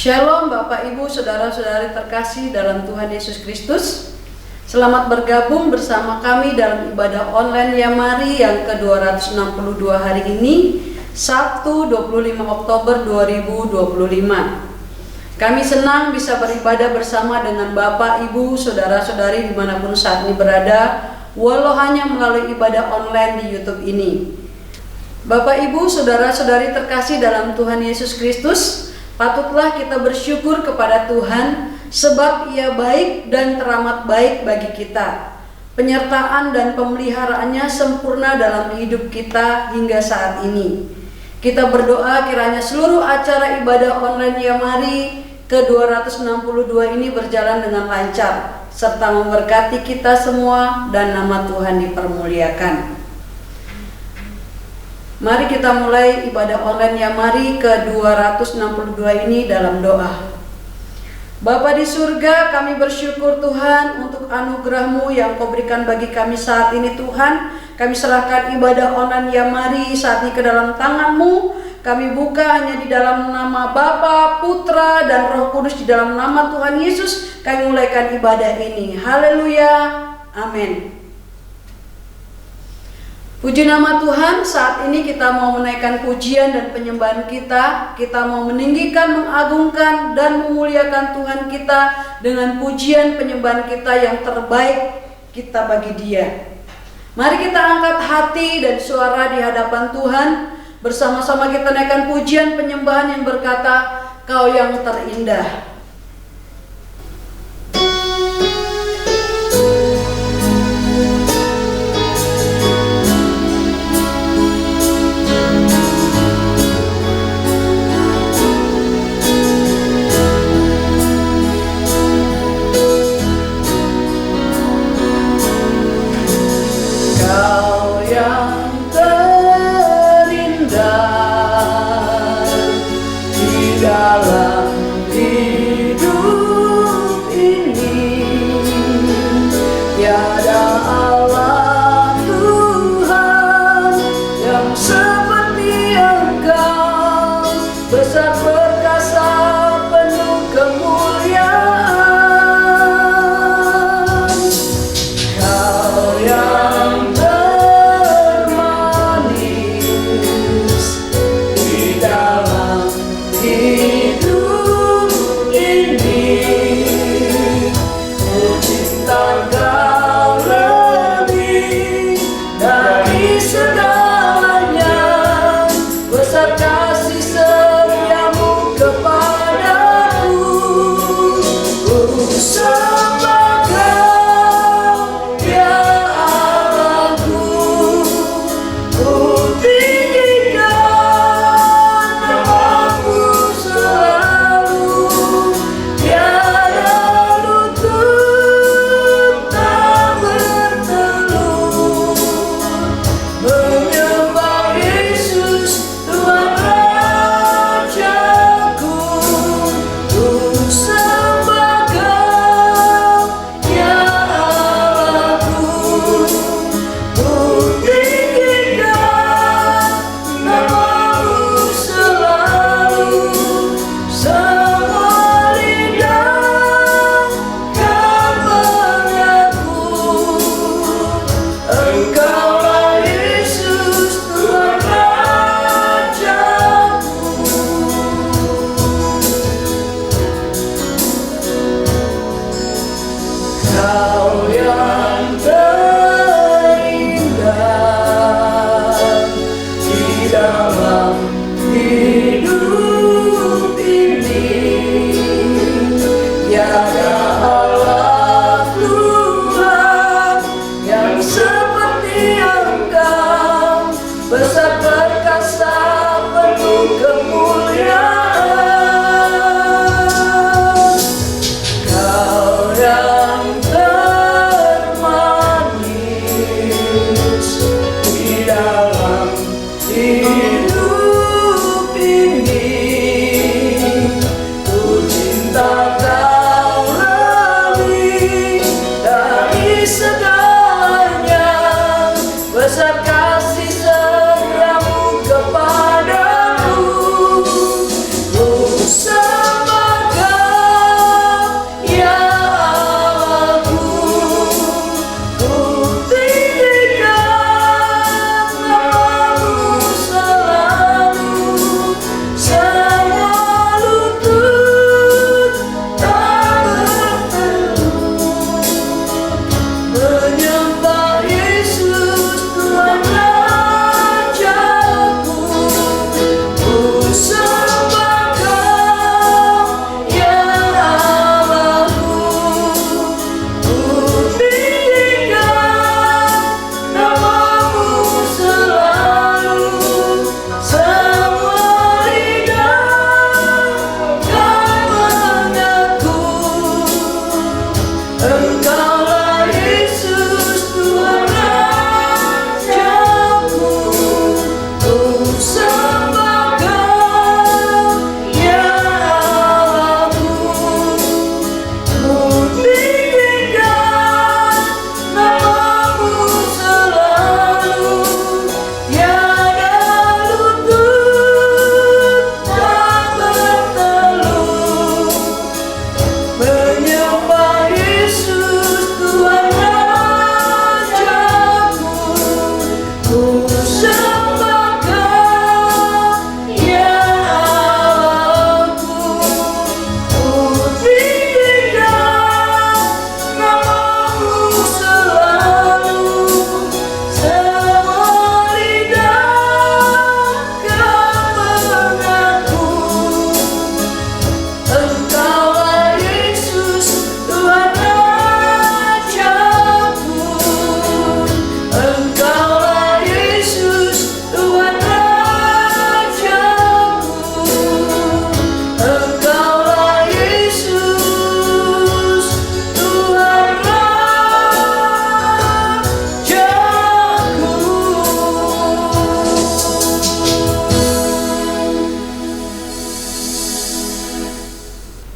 Shalom Bapak Ibu Saudara-saudari terkasih dalam Tuhan Yesus Kristus. Selamat bergabung bersama kami dalam ibadah online Yamari yang ke-262 hari ini, Sabtu 25 Oktober 2025. Kami senang bisa beribadah bersama dengan Bapak Ibu Saudara-saudari dimanapun saat ini berada, walau hanya melalui ibadah online di YouTube ini. Bapak Ibu Saudara-saudari terkasih dalam Tuhan Yesus Kristus, patutlah kita bersyukur kepada Tuhan sebab Ia baik dan teramat baik bagi kita. Penyertaan dan pemeliharaannya sempurna dalam hidup kita hingga saat ini. Kita berdoa kiranya seluruh acara ibadah online Yamari ke-262 ini berjalan dengan lancar serta memberkati kita semua dan nama Tuhan dipermuliakan. Mari kita mulai ibadah online Yamari ke-262 ini dalam doa. Bapa di surga, kami bersyukur Tuhan untuk anugerah-Mu yang Kau berikan bagi kami saat ini Tuhan. Kami serahkan ibadah online Yamari saat ini ke dalam tangan-Mu. Kami buka hanya di dalam nama Bapa, Putra, dan Roh Kudus, di dalam nama Tuhan Yesus. Kami mulaikan ibadah ini. Haleluya. Amin. Puji nama Tuhan, saat ini kita mau menaikkan pujian dan penyembahan kita. Kita mau meninggikan, mengagungkan, dan memuliakan Tuhan kita dengan pujian penyembahan kita yang terbaik kita bagi Dia. Mari kita angkat hati dan suara di hadapan Tuhan. Bersama-sama kita naikkan pujian penyembahan yang berkata, Kau yang terindah. Dalam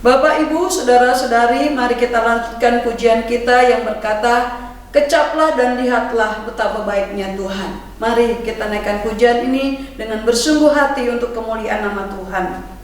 Bapak, Ibu, Saudara-saudari, mari kita lanjutkan pujian kita yang berkata, kecaplah dan lihatlah betapa baiknya Tuhan. Mari kita naikkan pujian ini dengan bersungguh hati untuk kemuliaan nama Tuhan.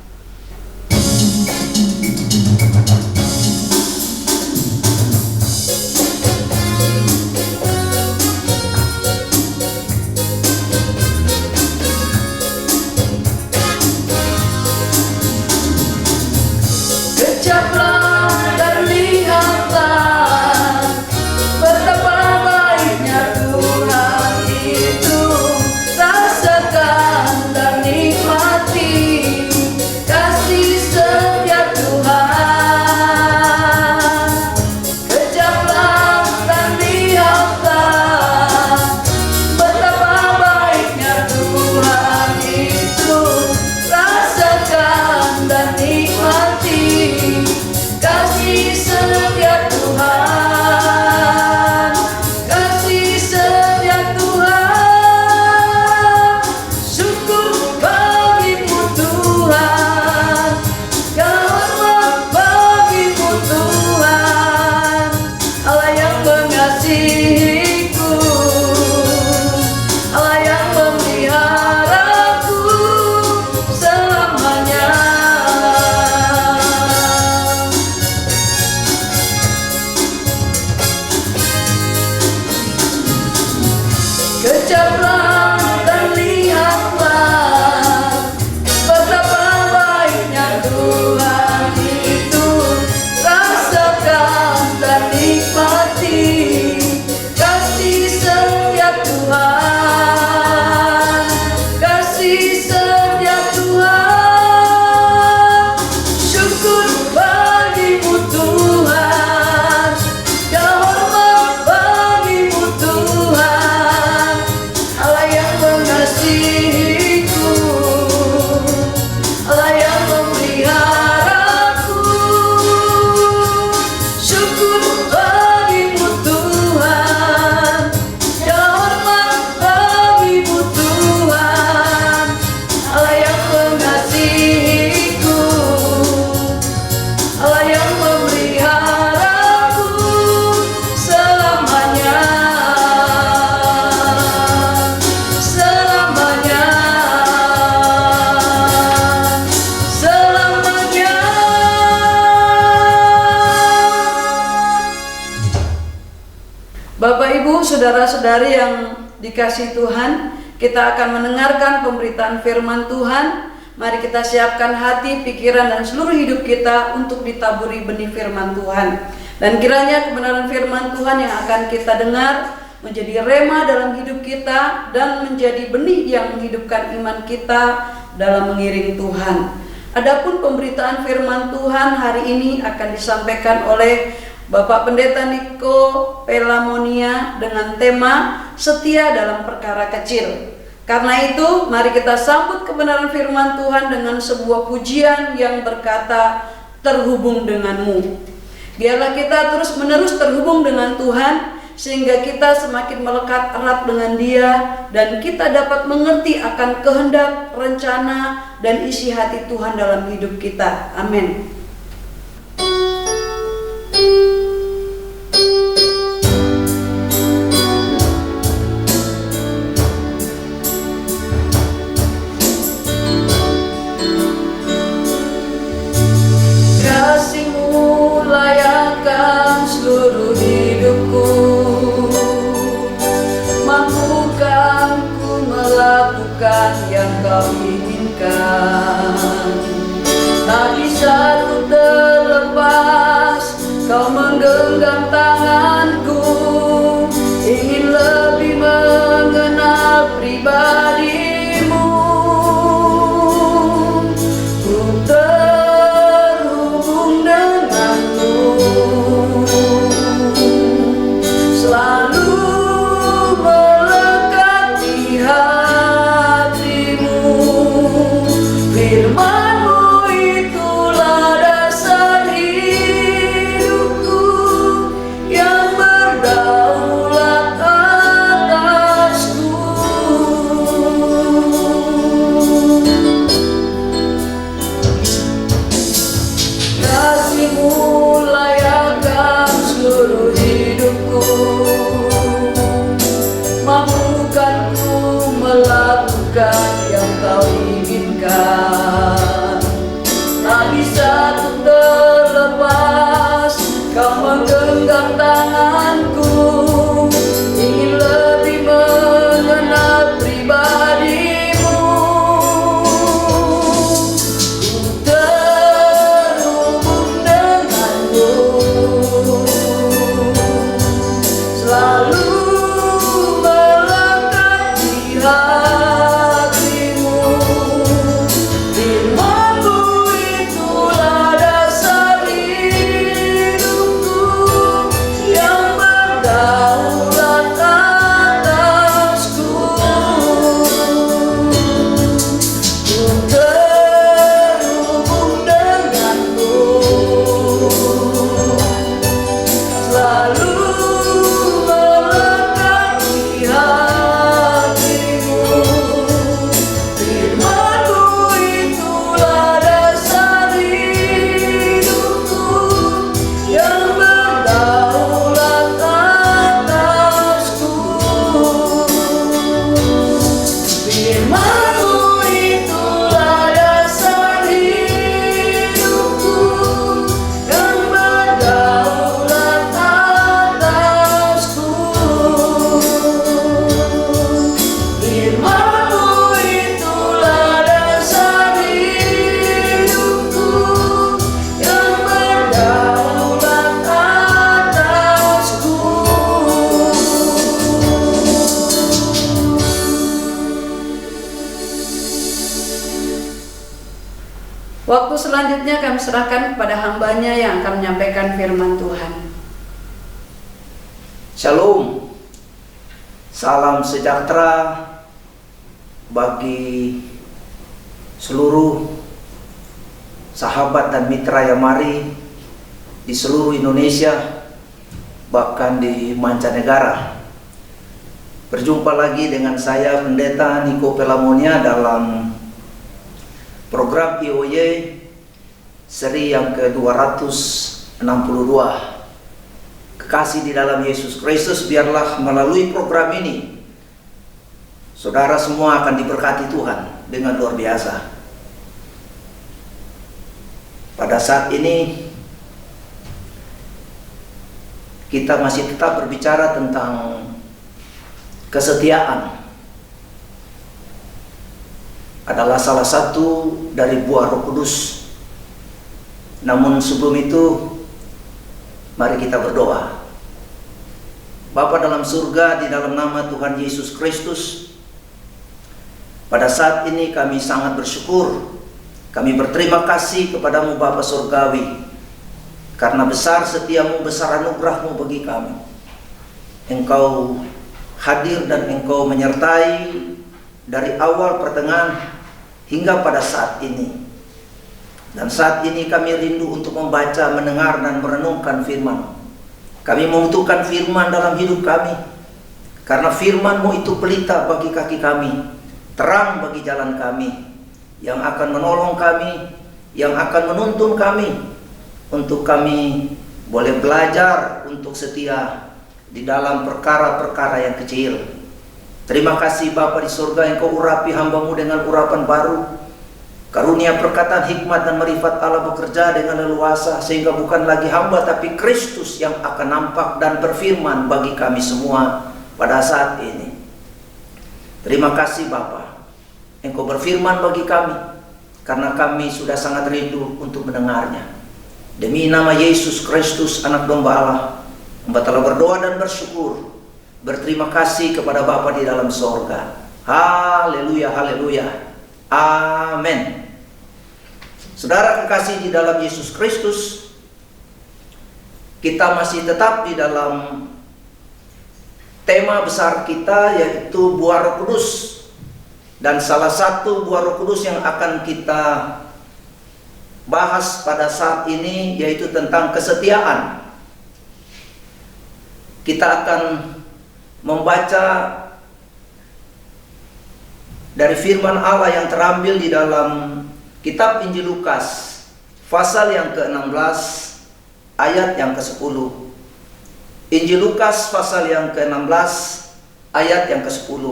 Kecaplah dan lihatlah betapa baiknya Tuhan itu. Rasakan dan nikmati kasih setia Tuhan. Kecaplah dan lihatlah betapa baiknya Tuhan itu. Rasakan dan nikmati kasih setia Tuhan, kasih setia Tuhan. Syukur bagimu Tuhan, hormat bagimu Tuhan, Allah yang mengasihiku, Allah yang memeliharaku selamanya. Kecaplah dan lihatlah betapa baiknya Tuhan itu. Rasakan dan nikmati kasih setia Tuhan, kasih setia Tuhan. Syukur bagimu Tuhan, hormat bagimu Tuhan, Allah yang mengasihiku, Allah yang memeliharaku. Syukur bagimu Tuhan, hormat bagimu Tuhan, Allah yang mengasihiku, Allah yang memeliharaku selamanya, selamanya, selamanya. Bapak, Ibu, Saudara-saudari yang dikasihi Tuhan, kita akan mendengarkan pemberitaan firman Tuhan. Mari kita siapkan hati, pikiran, dan seluruh hidup kita untuk ditaburi benih firman Tuhan. Dan kiranya kebenaran firman Tuhan yang akan kita dengar menjadi rema dalam hidup kita dan menjadi benih yang menghidupkan iman kita dalam mengiring Tuhan. Adapun pemberitaan firman Tuhan hari ini akan disampaikan oleh Bapak Pendeta Niko Pelamonia dengan tema setia dalam perkara kecil. Karena itu, mari kita sambut kebenaran firman Tuhan dengan sebuah pujian yang berkata, terhubung denganmu. Biarlah kita terus menerus terhubung dengan Tuhan, sehingga kita semakin melekat erat dengan Dia, dan kita dapat mengerti akan kehendak, rencana, dan isi hati Tuhan dalam hidup kita. Amin. Kasih-Mu layakkan seluruh hidupku, mampukan ku melakukan yang Kau inginkan. Tak bisa ku terlepas, Kau menggenggam tanganku, ingin lebih mengenal pribadi-Mu. Ku terhubung denganmu, selalu melekat di hatimu. Firman-Mu itulah dasar hidupku, kami serahkan kepada hambanya yang akan menyampaikan firman Tuhan. Shalom, salam sejahtera bagi seluruh sahabat dan mitra Yamari di seluruh Indonesia, bahkan di mancanegara. Berjumpa lagi dengan saya, Pendeta Niko Pelamonia, dalam program IOY seri yang ke-262. Kekasih di dalam Yesus Kristus, biarlah melalui program ini saudara semua akan diberkati Tuhan dengan luar biasa. Pada saat ini kita masih tetap berbicara tentang kesetiaan. Adalah salah satu dari buah Roh Kudus. Namun sebelum itu, mari kita berdoa. Bapa dalam surga, di dalam nama Tuhan Yesus Kristus, pada saat ini kami sangat bersyukur. Kami berterima kasih kepadamu Bapa Surgawi, karena besar setiamu, besar anugerahmu bagi kami. Engkau hadir dan engkau menyertai dari awal pertengahan hingga pada saat ini. Dan saat ini kami rindu untuk membaca, mendengar, dan merenungkan firman. Kami membutuhkan firman dalam hidup kami, karena firman-Mu itu pelita bagi kaki kami, terang bagi jalan kami, yang akan menolong kami, yang akan menuntun kami, untuk kami boleh belajar untuk setia di dalam perkara-perkara yang kecil. Terima kasih Bapa di surga, Engkau urapi hamba-Mu dengan urapan baru. Karunia perkataan hikmat dan marifat Allah bekerja dengan leluasa, sehingga bukan lagi hamba tapi Kristus yang akan nampak dan berfirman bagi kami semua pada saat ini. Terima kasih Bapa, Engkau berfirman bagi kami, karena kami sudah sangat rindu untuk mendengarnya. Demi nama Yesus Kristus, Anak Domba Allah, hamba telah berdoa dan bersyukur. Berterima kasih kepada Bapa di dalam sorga. Haleluya, haleluya, amin. Saudara kekasih di dalam Yesus Kristus, kita masih tetap di dalam tema besar kita, yaitu buah Roh Kudus. Dan salah satu buah Roh Kudus yang akan kita bahas pada saat ini yaitu tentang kesetiaan. Kita akan membaca dari firman Allah yang terambil di dalam kitab Injil Lukas pasal yang ke-16 ayat yang ke-10. Injil Lukas pasal yang ke-16 ayat yang ke-10.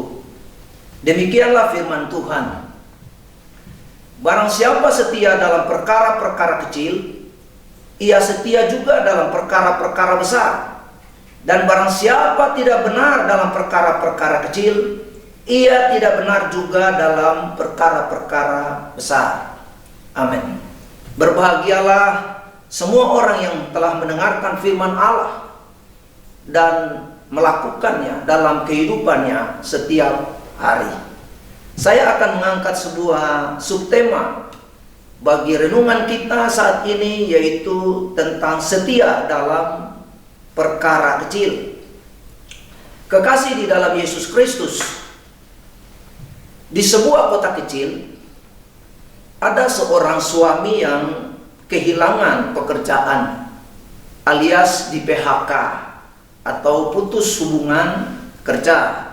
Demikianlah firman Tuhan. Barang siapa setia dalam perkara-perkara kecil, ia setia juga dalam perkara-perkara besar. Dan barang siapa tidak benar dalam perkara-perkara kecil, ia tidak benar juga dalam perkara-perkara besar. Amin. Berbahagialah semua orang yang telah mendengarkan firman Allah dan melakukannya dalam kehidupannya setiap hari. Saya akan mengangkat sebuah subtema bagi renungan kita saat ini, yaitu tentang setia dalam perkara kecil. Kekasih di dalam Yesus Kristus, di sebuah kota kecil ada seorang suami yang kehilangan pekerjaan, alias di PHK atau putus hubungan kerja.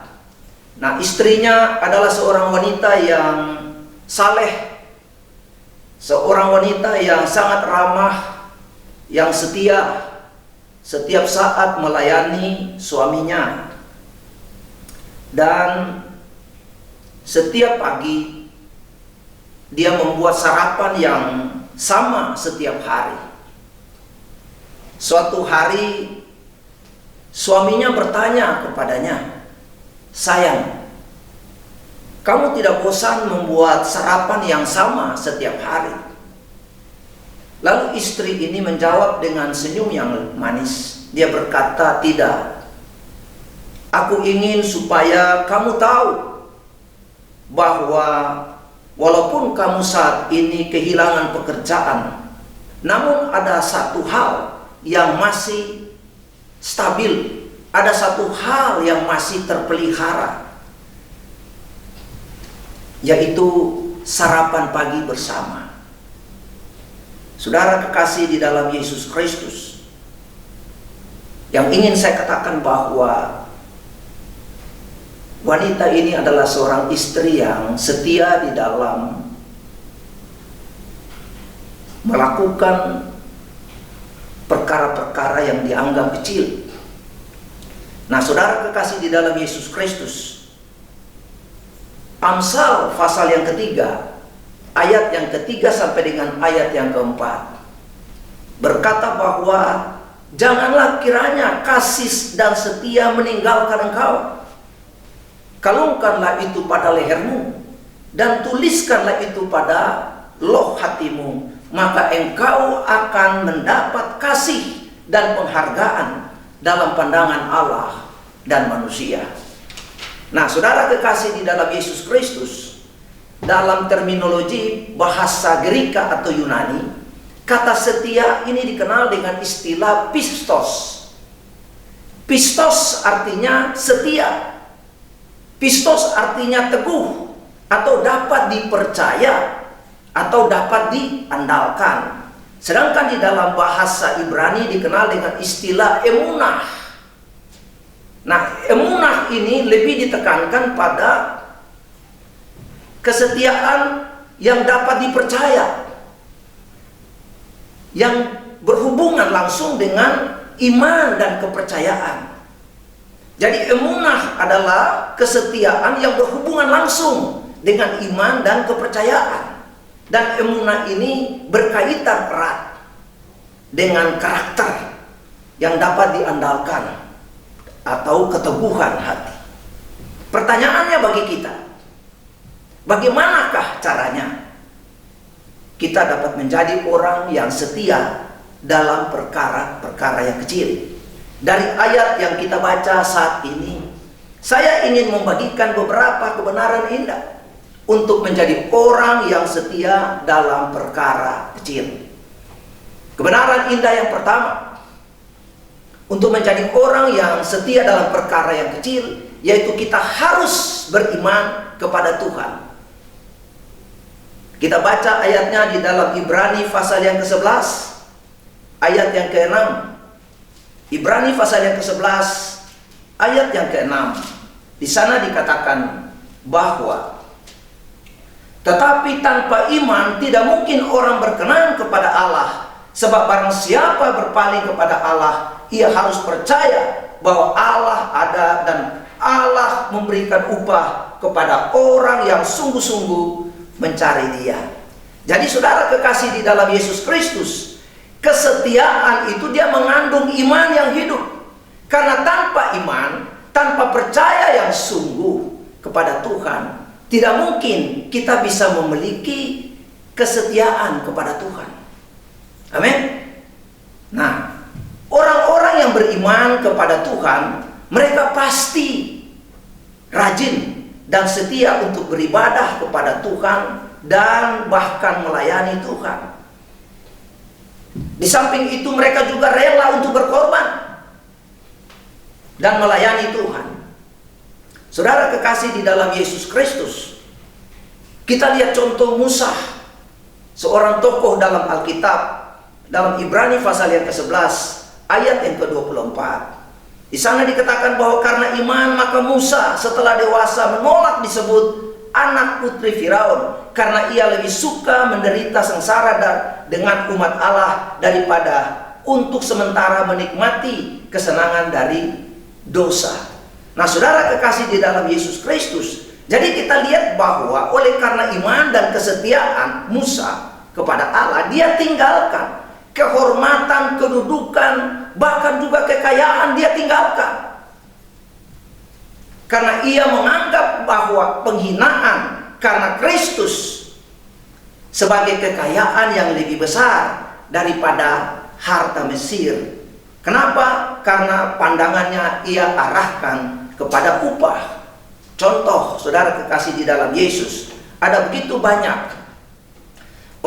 Nah, istrinya adalah seorang wanita yang saleh, seorang wanita yang sangat ramah, yang setia, setiap saat melayani suaminya. Dan setiap pagi dia membuat sarapan yang sama setiap hari. Suatu hari suaminya bertanya kepadanya, "Sayang, kamu tidak bosan membuat sarapan yang sama setiap hari?" Lalu istri ini menjawab dengan senyum yang manis. Dia berkata, "Tidak. Aku ingin supaya kamu tahu bahwa walaupun kamu saat ini kehilangan pekerjaan, Namun ada satu hal yang masih stabil, ada satu hal yang masih terpelihara, yaitu sarapan pagi bersama. Saudara kekasih di dalam Yesus Kristus, yang ingin saya katakan bahwa wanita ini adalah seorang istri yang setia di dalam melakukan perkara-perkara yang dianggap kecil. Nah, saudara kekasih di dalam Yesus Kristus, Amsal pasal yang ketiga, ayat yang ketiga sampai dengan ayat yang keempat, berkata bahwa janganlah kiranya kasih dan setia meninggalkan engkau. Kalungkanlah itu pada lehermu dan tuliskanlah itu pada loh hatimu, maka engkau akan mendapat kasih dan penghargaan dalam pandangan Allah dan manusia. Nah, saudara kekasih di dalam Yesus Kristus, dalam terminologi bahasa Greka atau Yunani, kata setia ini dikenal dengan istilah pistos. Pistos artinya setia. Pistos artinya teguh atau dapat dipercaya atau dapat diandalkan. Sedangkan di dalam bahasa Ibrani dikenal dengan istilah emunah. Nah, emunah ini lebih ditekankan pada kesetiaan yang dapat dipercaya, yang berhubungan langsung dengan iman dan kepercayaan. Jadi emunah adalah kesetiaan yang berhubungan langsung dengan iman dan kepercayaan. Dan emunah ini berkaitan erat dengan karakter yang dapat diandalkan atau keteguhan hati. Pertanyaannya bagi kita, bagaimanakah caranya kita dapat menjadi orang yang setia dalam perkara-perkara yang kecil? Dari ayat yang kita baca saat ini, saya ingin membagikan beberapa kebenaran indah untuk menjadi orang yang setia dalam perkara kecil. Kebenaran indah yang pertama, untuk menjadi orang yang setia dalam perkara yang kecil, yaitu kita harus beriman kepada Tuhan. Kita baca ayatnya di dalam Ibrani pasal yang ke-11, ayat yang ke-6. Ibrani pasal yang ke-11, ayat yang ke-6. Di sana dikatakan bahwa tetapi tanpa iman tidak mungkin orang berkenan kepada Allah. Sebab barang siapa berpaling kepada Allah, ia harus percaya bahwa Allah ada dan Allah memberikan upah kepada orang yang sungguh-sungguh mencari Dia. Jadi saudara kekasih di dalam Yesus Kristus, kesetiaan itu dia mengandung iman yang hidup. Karena tanpa iman, tanpa percaya yang sungguh kepada Tuhan, tidak mungkin kita bisa memiliki kesetiaan kepada Tuhan. Amin. Nah, orang-orang yang beriman kepada Tuhan, mereka pasti rajin dan setia untuk beribadah kepada Tuhan dan bahkan melayani Tuhan. Di samping itu mereka juga rela untuk berkorban dan melayani Tuhan. Saudara kekasih di dalam Yesus Kristus, kita lihat contoh Musa, seorang tokoh dalam Alkitab, dalam Ibrani pasal yang ke-11 ayat yang ke-24. Di sana dikatakan bahwa karena iman maka Musa setelah dewasa menolak disebut anak putri Firaun, karena ia lebih suka menderita sengsara dengan umat Allah daripada untuk sementara menikmati kesenangan dari dosa. Nah, saudara kekasih di dalam Yesus Kristus, jadi kita lihat bahwa oleh karena iman dan kesetiaan Musa kepada Allah, dia tinggalkan kehormatan, kedudukan, bahkan juga kekayaan dia tinggalkan. Karena ia menganggap bahwa penghinaan karena Kristus sebagai kekayaan yang lebih besar daripada harta Mesir. Kenapa? Karena pandangannya ia arahkan kepada upah. Contoh, saudara kekasih di dalam Yesus, ada begitu banyak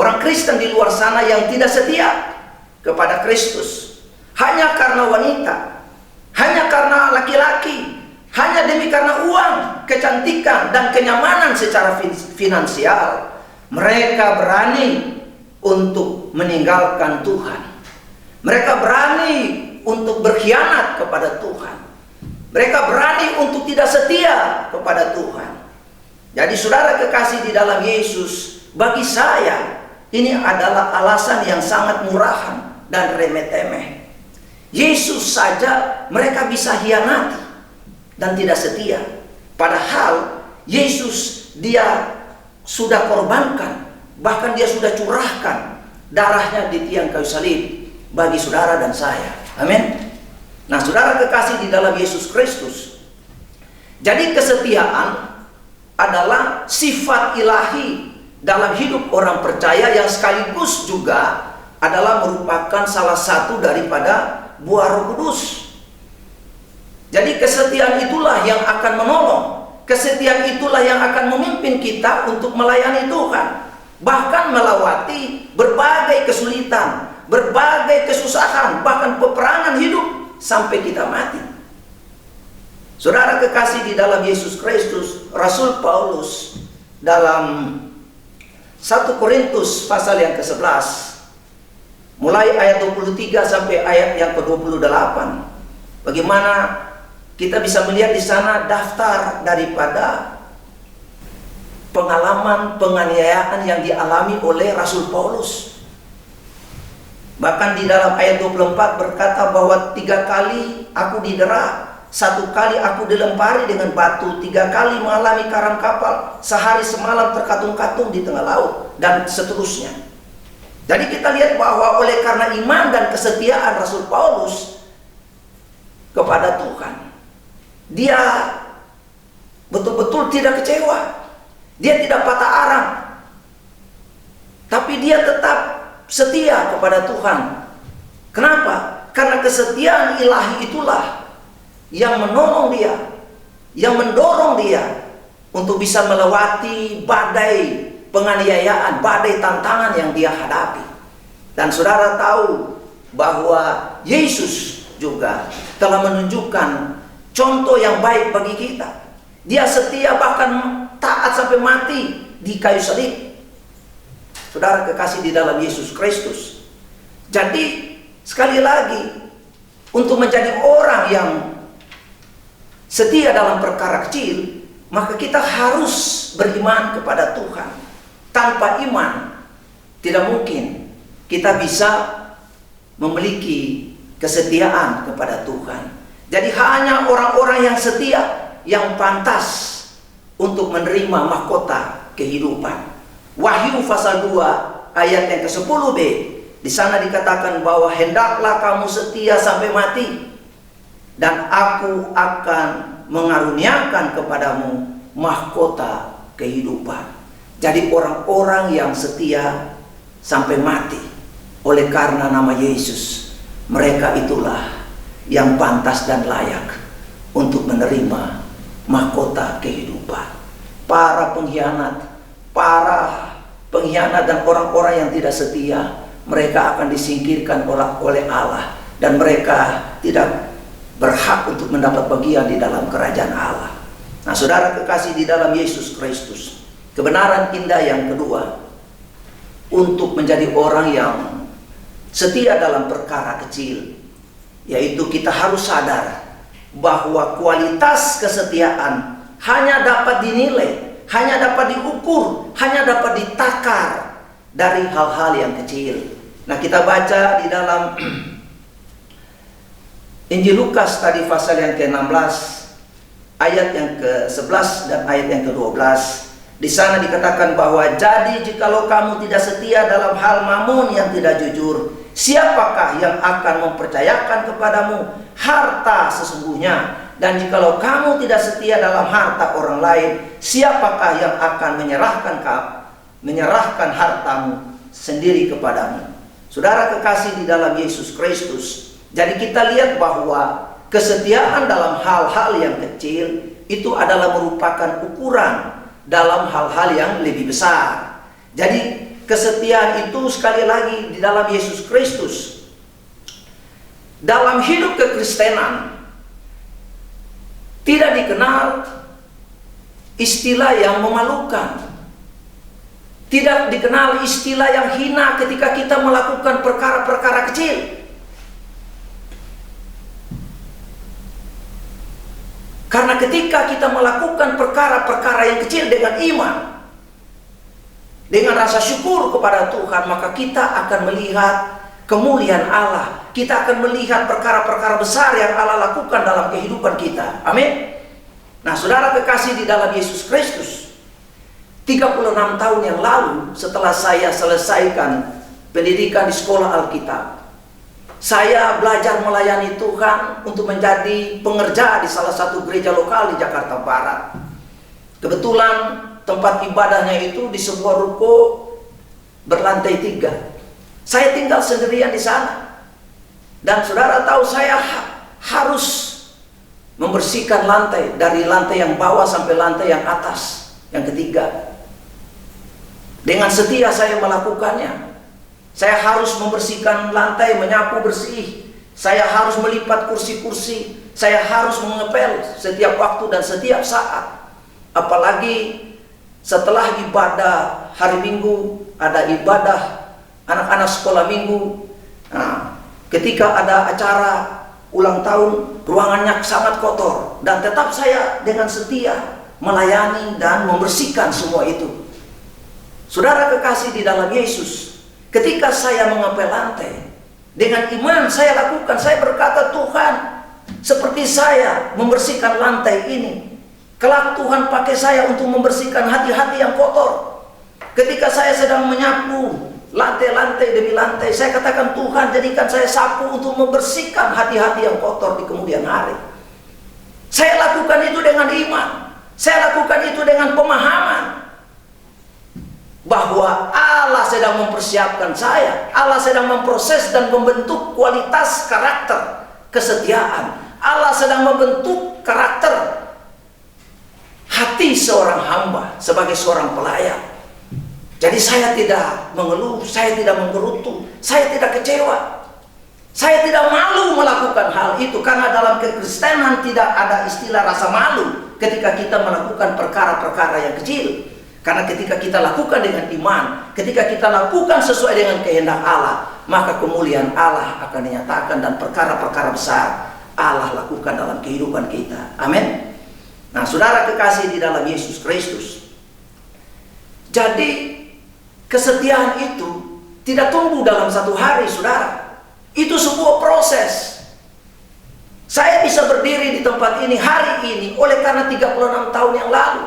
orang Kristen di luar sana yang tidak setia kepada Kristus hanya karena wanita, hanya karena laki-laki, hanya demi karena uang, kecantikan, dan kenyamanan secara finansial. Mereka berani untuk meninggalkan Tuhan. Mereka berani untuk berkhianat kepada Tuhan. Mereka berani untuk tidak setia kepada Tuhan. Jadi saudara kekasih di dalam Yesus, bagi saya ini adalah alasan yang sangat murahan dan remeh-temeh. Yesus saja mereka bisa hianati dan tidak setia. Padahal Yesus dia sudah korbankan, bahkan dia sudah curahkan darahnya di tiang kayu salib bagi saudara dan saya. Amin. Nah, saudara kekasih di dalam Yesus Kristus, jadi kesetiaan adalah sifat ilahi dalam hidup orang percaya yang sekaligus juga adalah merupakan salah satu daripada buah Roh Kudus. Jadi kesetiaan itulah yang akan menolong, kesetiaan itulah yang akan memimpin kita untuk melayani Tuhan, bahkan melewati berbagai kesulitan, berbagai kesusahan, bahkan peperangan hidup sampai kita mati. Saudara kekasih di dalam Yesus Kristus, Rasul Paulus dalam 1 Korintus pasal yang ke-11 mulai ayat 23 sampai ayat yang ke-28, bagaimana kita bisa melihat di sana daftar daripada pengalaman penganiayaan yang dialami oleh Rasul Paulus. Bahkan di dalam ayat 24 berkata bahwa 3 kali aku didera, 1 kali aku dilempari dengan batu, 3 kali mengalami karam kapal, sehari semalam terkatung-katung di tengah laut, dan seterusnya. Jadi kita lihat bahwa oleh karena iman dan kesetiaan Rasul Paulus kepada Tuhan, dia betul-betul tidak kecewa, dia tidak patah arang, tapi dia tetap setia kepada Tuhan. Kenapa? Karena kesetiaan ilahi itulah yang menolong dia, yang mendorong dia untuk bisa melewati badai penganiayaan, badai tantangan yang dia hadapi. Dan saudara tahu bahwa Yesus juga telah menunjukkan contoh yang baik bagi kita. Dia setia bahkan taat sampai mati di kayu salib. Saudara kekasih di dalam Yesus Kristus. Jadi sekali lagi, untuk menjadi orang yang setia dalam perkara kecil, maka kita harus beriman kepada Tuhan. Tanpa iman, tidak mungkin kita bisa memiliki kesetiaan kepada Tuhan. Jadi hanya orang-orang yang setia yang pantas untuk menerima mahkota kehidupan. Wahyu pasal 2 ayat yang ke-10b, di sana dikatakan bahwa hendaklah kamu setia sampai mati, dan aku akan mengaruniakan kepadamu mahkota kehidupan. Jadi orang-orang yang setia sampai mati oleh karena nama Yesus, mereka itulah yang pantas dan layak untuk menerima mahkota kehidupan. Para pengkhianat dan orang-orang yang tidak setia, mereka akan disingkirkan oleh Allah, dan mereka tidak berhak untuk mendapat bagian di dalam kerajaan Allah. Nah, saudara kekasih di dalam Yesus Kristus, kebenaran indah yang kedua untuk menjadi orang yang setia dalam perkara kecil, yaitu kita harus sadar bahwa kualitas kesetiaan hanya dapat dinilai, hanya dapat diukur, hanya dapat ditakar dari hal-hal yang kecil. Nah, kita baca di dalam Injil Lukas tadi pasal yang ke-16 ayat yang ke-11 dan ayat yang ke-12. Di sana dikatakan bahwa jadi jikalau kamu tidak setia dalam hal mamun yang tidak jujur, siapakah yang akan mempercayakan kepadamu harta sesungguhnya? Dan jikalau kamu tidak setia dalam harta orang lain, siapakah yang akan menyerahkan hartamu sendiri kepadamu? Saudara kekasih di dalam Yesus Kristus, jadi kita lihat bahwa kesetiaan dalam hal-hal yang kecil itu adalah merupakan ukuran dalam hal-hal yang lebih besar. Jadi kesetiaan itu sekali lagi di dalam Yesus Kristus. Dalam hidup kekristenan tidak dikenal istilah yang memalukan. Tidak dikenal istilah yang hina ketika kita melakukan perkara-perkara kecil. Karena ketika kita melakukan perkara-perkara yang kecil dengan iman, dengan rasa syukur kepada Tuhan, maka kita akan melihat kemuliaan Allah. Kita akan melihat perkara-perkara besar yang Allah lakukan dalam kehidupan kita. Amin. Nah, saudara kekasih di dalam Yesus Kristus, 36 tahun yang lalu setelah saya selesaikan pendidikan di sekolah Alkitab, saya belajar melayani Tuhan untuk menjadi pengerja di salah satu gereja lokal di Jakarta Barat. Kebetulan tempat ibadahnya itu di sebuah ruko berlantai 3. Saya tinggal sendirian di sana. Dan saudara tahu saya harus membersihkan lantai, dari lantai yang bawah sampai lantai yang atas, yang ketiga. Dengan setia saya melakukannya. Saya harus membersihkan lantai, menyapu bersih. Saya harus melipat kursi-kursi. Saya harus mengepel setiap waktu dan setiap saat. Apalagi setelah ibadah hari Minggu, ada ibadah anak-anak sekolah minggu. Nah, ketika ada acara ulang tahun, ruangannya sangat kotor. Dan tetap saya dengan setia melayani dan membersihkan semua itu. Saudara kekasih di dalam Yesus, ketika saya mengepel lantai, dengan iman saya lakukan. Saya berkata, Tuhan, seperti saya membersihkan lantai ini, kelak Tuhan pakai saya untuk membersihkan hati-hati yang kotor. Ketika saya sedang menyapu lantai-lantai demi lantai, saya katakan, Tuhan, jadikan saya sapu untuk membersihkan hati-hati yang kotor di kemudian hari. Saya lakukan itu dengan iman. Saya lakukan itu dengan pemahaman bahwa Allah sedang mempersiapkan saya. Allah sedang memproses dan membentuk kualitas karakter kesetiaan. Allah sedang membentuk karakter hati seorang hamba sebagai seorang pelayan. Jadi saya tidak mengeluh, saya tidak menggerutu, saya tidak kecewa. Saya tidak malu melakukan hal itu, karena dalam kekristenan tidak ada istilah rasa malu ketika kita melakukan perkara-perkara yang kecil. Karena ketika kita lakukan dengan iman, ketika kita lakukan sesuai dengan kehendak Allah, maka kemuliaan Allah akan dinyatakan dan perkara-perkara besar Allah lakukan dalam kehidupan kita. Amin. Nah, saudara kekasih di dalam Yesus Kristus, jadi kesetiaan itu tidak tumbuh dalam satu hari, saudara. Itu sebuah proses. Saya bisa berdiri di tempat ini hari ini oleh karena 36 tahun yang lalu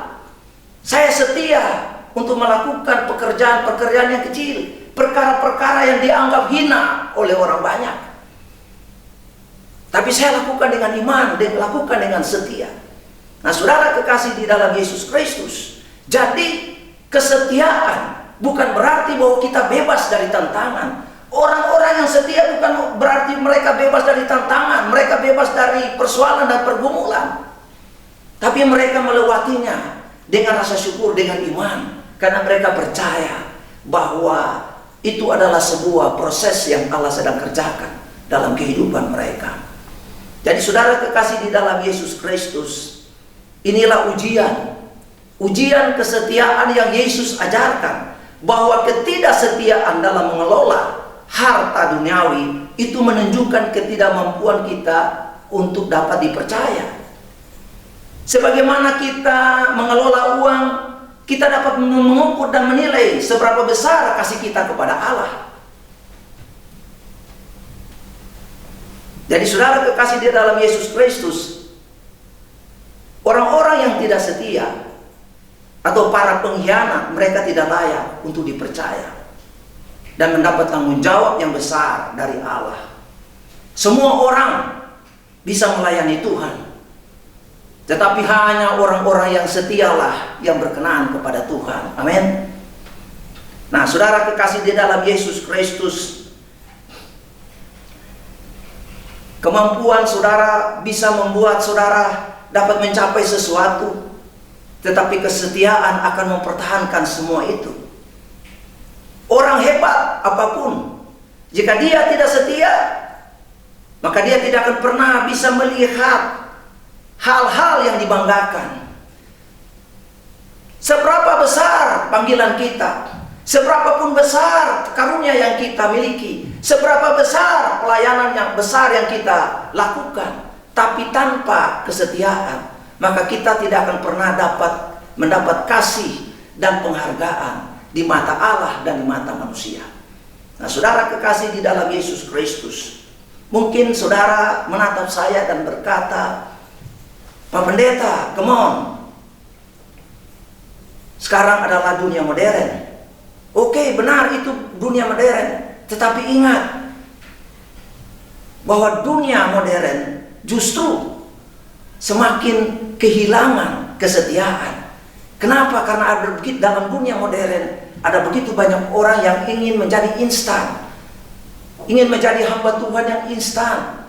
saya setia untuk melakukan pekerjaan-pekerjaan yang kecil, perkara-perkara yang dianggap hina oleh orang banyak. Tapi saya lakukan dengan iman dan lakukan dengan setia. Nah, saudara kekasih di dalam Yesus Kristus, jadi kesetiaan bukan berarti bahwa kita bebas dari tantangan. Orang-orang yang setia bukan berarti mereka bebas dari tantangan, mereka bebas dari persoalan dan pergumulan. Tapi mereka melewatinya dengan rasa syukur, dengan iman, karena mereka percaya bahwa itu adalah sebuah proses yang Allah sedang kerjakan dalam kehidupan mereka. Jadi saudara kekasih di dalam Yesus Kristus, inilah ujian kesetiaan yang Yesus ajarkan, bahwa ketidaksetiaan dalam mengelola harta duniawi itu menunjukkan ketidakmampuan kita untuk dapat dipercaya. Sebagaimana kita mengelola uang, kita dapat mengukur dan menilai seberapa besar kasih kita kepada Allah. Jadi saudara kekasih di dalam Yesus Kristus, orang-orang yang tidak setia atau para pengkhianat, mereka tidak layak untuk dipercaya dan mendapat tanggung jawab yang besar dari Allah. Semua orang bisa melayani Tuhan, tetapi hanya orang-orang yang setialah yang berkenan kepada Tuhan. Amin. Nah, saudara kekasih di dalam Yesus Kristus, kemampuan saudara bisa membuat saudara dapat mencapai sesuatu, tetapi kesetiaan akan mempertahankan semua itu. orang hebat apapun, jika dia tidak setia, maka dia tidak akan pernah bisa melihat hal-hal yang dibanggakan. Seberapa besar panggilan kita, seberapapun besar karunia yang kita miliki, seberapa besar pelayanan yang besar yang kita lakukan, tapi tanpa kesetiaan, maka kita tidak akan pernah mendapat kasih dan penghargaan di mata Allah dan di mata manusia. Nah, saudara kekasih di dalam Yesus Kristus, mungkin saudara menatap saya dan berkata, Pak Pendeta, come on, sekarang adalah dunia modern. Oke, benar itu dunia modern. Tetapi ingat bahwa dunia modern justru semakin kehilangan kesetiaan. Kenapa? Karena dalam dunia modern ada begitu banyak orang yang ingin menjadi instan, ingin menjadi hamba Tuhan yang instan,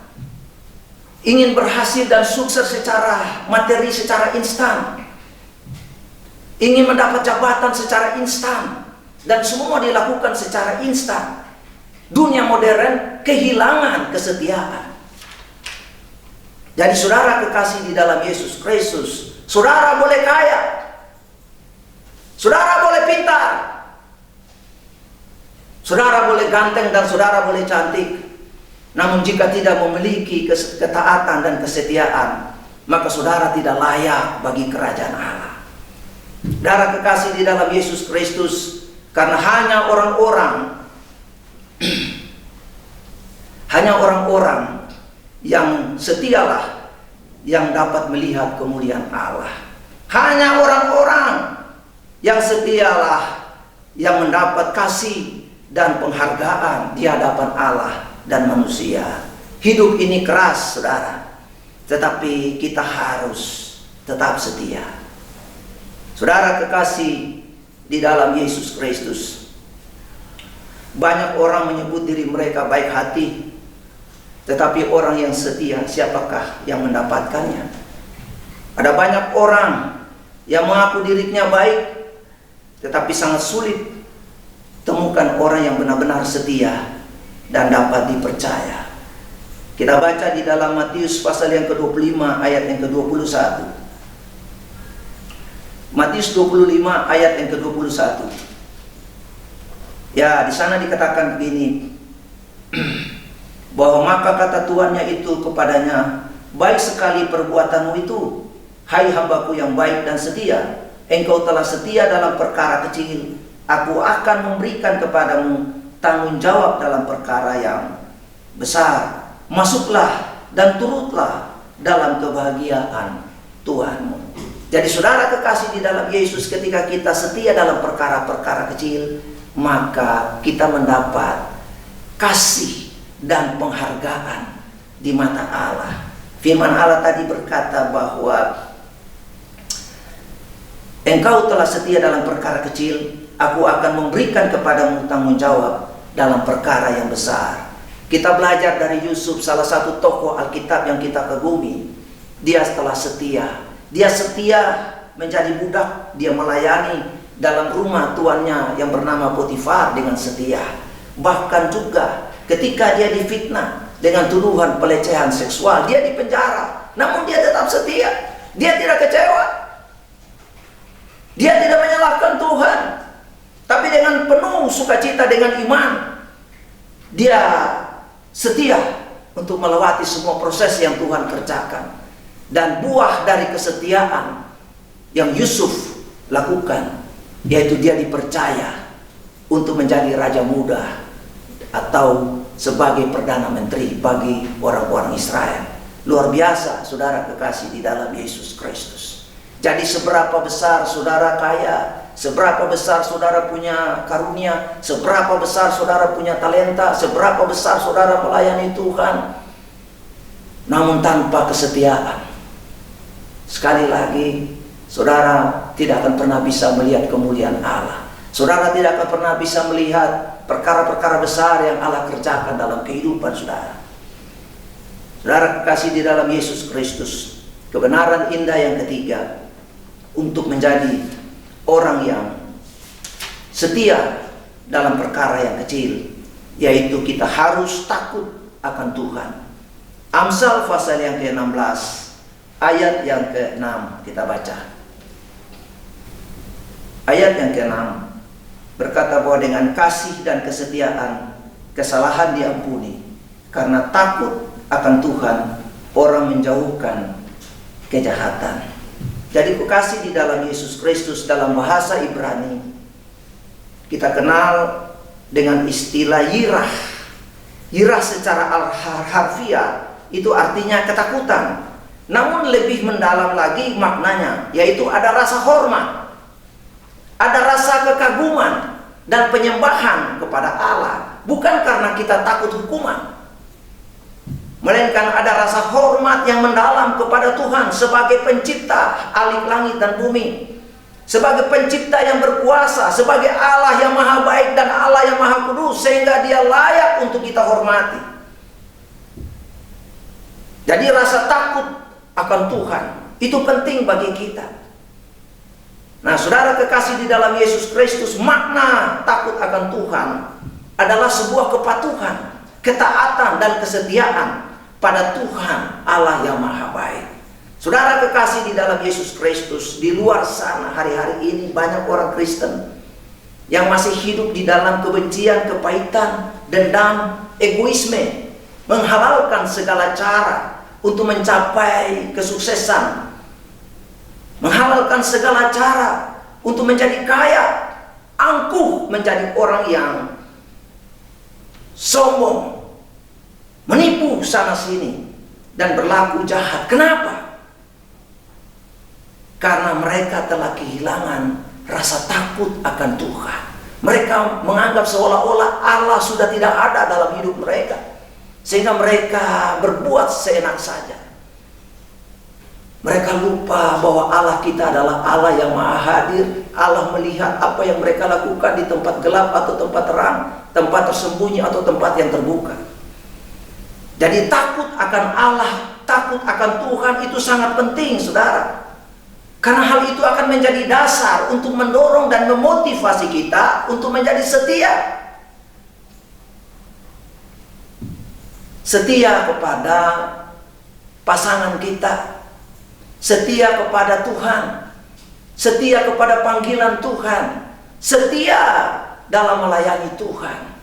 ingin berhasil dan sukses secara materi, secara instan, ingin mendapat jabatan secara instan, dan semua dilakukan secara instan. Dunia modern kehilangan kesetiaan. Jadi saudara kekasih di dalam Yesus Kristus, saudara boleh kaya, saudara boleh pintar, saudara boleh ganteng, dan saudara boleh cantik. Namun jika tidak memiliki ketaatan dan kesetiaan, maka saudara tidak layak bagi kerajaan Allah. Saudara kekasih di dalam Yesus Kristus, karena hanya orang-orang yang setialah yang dapat melihat kemuliaan Allah. Hanya orang-orang yang setialah yang mendapat kasih dan penghargaan di hadapan Allah dan manusia. Hidup ini keras, saudara, tetapi kita harus tetap setia. Saudara kekasih di dalam Yesus Kristus, banyak orang menyebut diri mereka baik hati, tetapi orang yang setia, siapakah yang mendapatkannya? Ada banyak orang yang mengaku dirinya baik, tetapi sangat sulit temukan orang yang benar-benar setia dan dapat dipercaya. Kita baca di dalam Matius pasal yang ke-25 ayat yang ke-21. Matius 25 ayat yang ke-21. Ya, di sana dikatakan begini, bahwa maka kata tuannya itu kepadanya, baik sekali perbuatanmu itu, hai hambaku yang baik dan setia. Engkau telah setia dalam perkara kecil, aku akan memberikan kepadamu tanggung jawab dalam perkara yang besar. Masuklah dan turutlah dalam kebahagiaan Tuhanmu. Jadi saudara kekasih di dalam Yesus, ketika kita setia dalam perkara-perkara kecil, maka kita mendapat kasih dan penghargaan di mata Allah. Firman Allah tadi berkata bahwa engkau telah setia dalam perkara kecil, aku akan memberikan kepadamu tanggung jawab dalam perkara yang besar. Kita belajar dari Yusuf, salah satu tokoh Alkitab yang kita kagumi. Dia telah setia. Dia setia menjadi budak, dia melayani dalam rumah tuannya yang bernama Potifar dengan setia. Bahkan juga ketika dia difitnah dengan tuduhan pelecehan seksual, dia dipenjara, namun dia tetap setia. Dia tidak kecewa, dia tidak menyalahkan Tuhan, tapi dengan penuh sukacita, dengan iman, dia setia untuk melewati semua proses yang Tuhan kerjakan. Dan buah dari kesetiaan yang Yusuf lakukan, yaitu dia dipercaya untuk menjadi raja muda atau sebagai perdana menteri bagi orang-orang Israel. Luar biasa, saudara kekasih di dalam Yesus Kristus. Jadi seberapa besar saudara kaya, seberapa besar saudara punya karunia, seberapa besar saudara punya talenta, seberapa besar saudara melayani Tuhan, namun tanpa kesetiaan, sekali lagi saudara tidak akan pernah bisa melihat kemuliaan Allah. Saudara tidak akan pernah bisa melihat perkara-perkara besar yang Allah kerjakan dalam kehidupan saudara. Saudara kekasih di dalam Yesus Kristus, kebenaran indah yang ketiga untuk menjadi orang yang setia dalam perkara yang kecil, yaitu kita harus takut akan Tuhan. Amsal pasal yang ke-16 ayat yang ke-6 kita baca. Ayat yang ke-6 berkata bahwa dengan kasih dan kesetiaan kesalahan diampuni, karena takut akan Tuhan orang menjauhkan kejahatan. Jadi kasih di dalam Yesus Kristus dalam bahasa Ibrani kita kenal dengan istilah yirah. Yirah secara harfiah itu artinya ketakutan. Namun lebih mendalam lagi maknanya, yaitu ada rasa hormat, ada rasa kekaguman dan penyembahan kepada Allah. Bukan karena kita takut hukuman, melainkan ada rasa hormat yang mendalam kepada Tuhan sebagai pencipta alit langit dan bumi, sebagai pencipta yang berkuasa, sebagai Allah yang maha baik dan Allah yang maha kudus, sehingga Dia layak untuk kita hormati. Jadi rasa takut akan Tuhan itu penting bagi kita. Nah, saudara kekasih di dalam Yesus Kristus, makna takut akan Tuhan adalah sebuah kepatuhan, ketaatan dan kesetiaan pada Tuhan Allah yang maha baik. Saudara kekasih di dalam Yesus Kristus, di luar sana hari-hari ini banyak orang Kristen yang masih hidup di dalam kebencian, kepahitan, dendam, egoisme, menghalalkan segala cara untuk mencapai kesuksesan, menghalalkan segala cara untuk menjadi kaya, angkuh menjadi orang yang sombong, menipu sana sini, dan berlaku jahat. Kenapa? Karena mereka telah kehilangan rasa takut akan Tuhan. Mereka menganggap seolah-olah Allah sudah tidak ada dalam hidup mereka, sehingga mereka berbuat seenak saja. Mereka lupa bahwa Allah kita adalah Allah yang maha hadir. Allah melihat apa yang mereka lakukan di tempat gelap atau tempat terang, tempat tersembunyi atau tempat yang terbuka. Jadi takut akan Allah, takut akan Tuhan itu sangat penting, saudara. Karena hal itu akan menjadi dasar untuk mendorong dan memotivasi kita untuk menjadi setia. Setia kepada pasangan kita, setia kepada Tuhan, setia kepada panggilan Tuhan, setia dalam melayani Tuhan.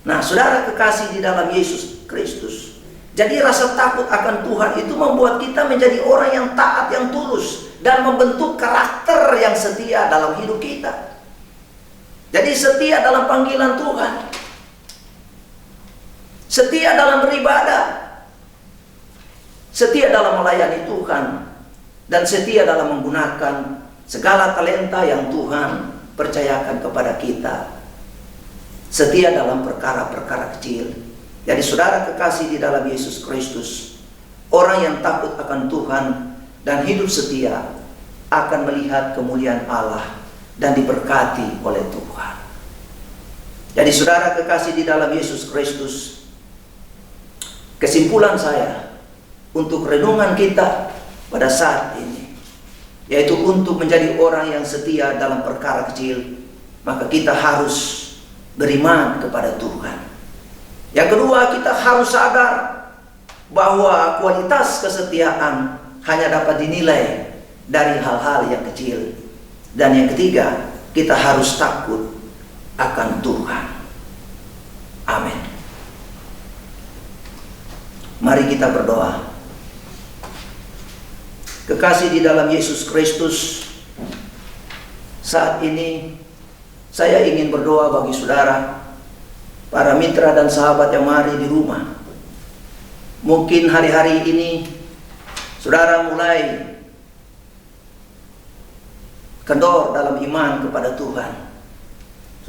Nah, saudara kekasih di dalam Yesus Kristus, jadi rasa takut akan Tuhan itu membuat kita menjadi orang yang taat, yang tulus, dan membentuk karakter yang setia dalam hidup kita. Jadi setia dalam panggilan Tuhan, setia dalam beribadah, setia dalam melayani Tuhan, dan setia dalam menggunakan segala talenta yang Tuhan percayakan kepada kita. Setia dalam perkara-perkara kecil. Jadi saudara kekasih di dalam Yesus Kristus, orang yang takut akan Tuhan dan hidup setia akan melihat kemuliaan Allah dan diberkati oleh Tuhan. Jadi saudara kekasih di dalam Yesus Kristus, kesimpulan saya untuk renungan kita pada saat ini, yaitu untuk menjadi orang yang setia dalam perkara kecil, maka kita harus beriman kepada Tuhan. Yang kedua, kita harus sadar bahwa kualitas kesetiaan hanya dapat dinilai dari hal-hal yang kecil. Dan yang ketiga, kita harus takut akan Tuhan. Amin. Mari kita berdoa. Kekasih di dalam Yesus Kristus, saat ini saya ingin berdoa bagi saudara, para mitra dan sahabat yang mari di rumah. Mungkin hari-hari ini saudara mulai kendor dalam iman kepada Tuhan.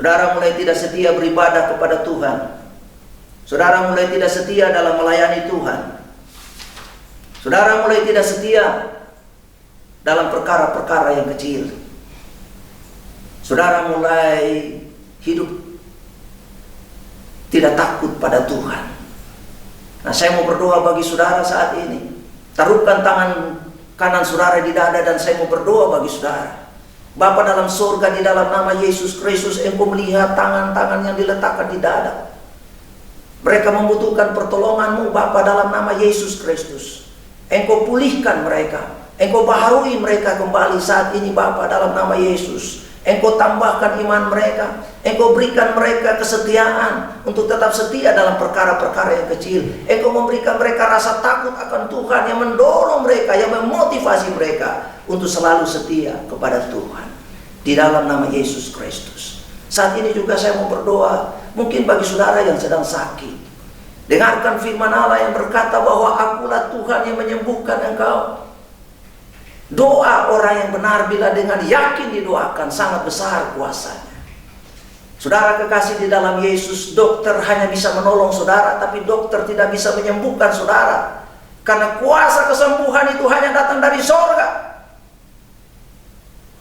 Saudara mulai tidak setia beribadah kepada Tuhan. Saudara mulai tidak setia dalam melayani Tuhan. Saudara mulai tidak setia dalam perkara-perkara yang kecil. Saudara mulai hidup tidak takut pada Tuhan. Nah, saya mau berdoa bagi saudara saat ini. Taruhkan tangan kanan saudara di dada dan saya mau berdoa bagi saudara. Bapa dalam surga, di dalam nama Yesus Kristus, Engkau melihat tangan-tangan yang diletakkan di dada. Mereka membutuhkan pertolongan-Mu Bapa dalam nama Yesus Kristus. Engkau pulihkan mereka, Engkau baharui mereka kembali saat ini Bapa dalam nama Yesus. Engkau tambahkan iman mereka, Engkau berikan mereka kesetiaan untuk tetap setia dalam perkara-perkara yang kecil. Engkau memberikan mereka rasa takut akan Tuhan yang mendorong mereka, yang memotivasi mereka untuk selalu setia kepada Tuhan. Di dalam nama Yesus Kristus. Saat ini juga saya mau berdoa, mungkin bagi saudara yang sedang sakit. Dengarkan firman Allah yang berkata bahwa Akulah Tuhan yang menyembuhkan engkau. Doa orang yang benar bila dengan yakin didoakan sangat besar kuasanya. Saudara kekasih di dalam Yesus, dokter hanya bisa menolong saudara, tapi dokter tidak bisa menyembuhkan saudara. Karena kuasa kesembuhan itu hanya datang dari sorga.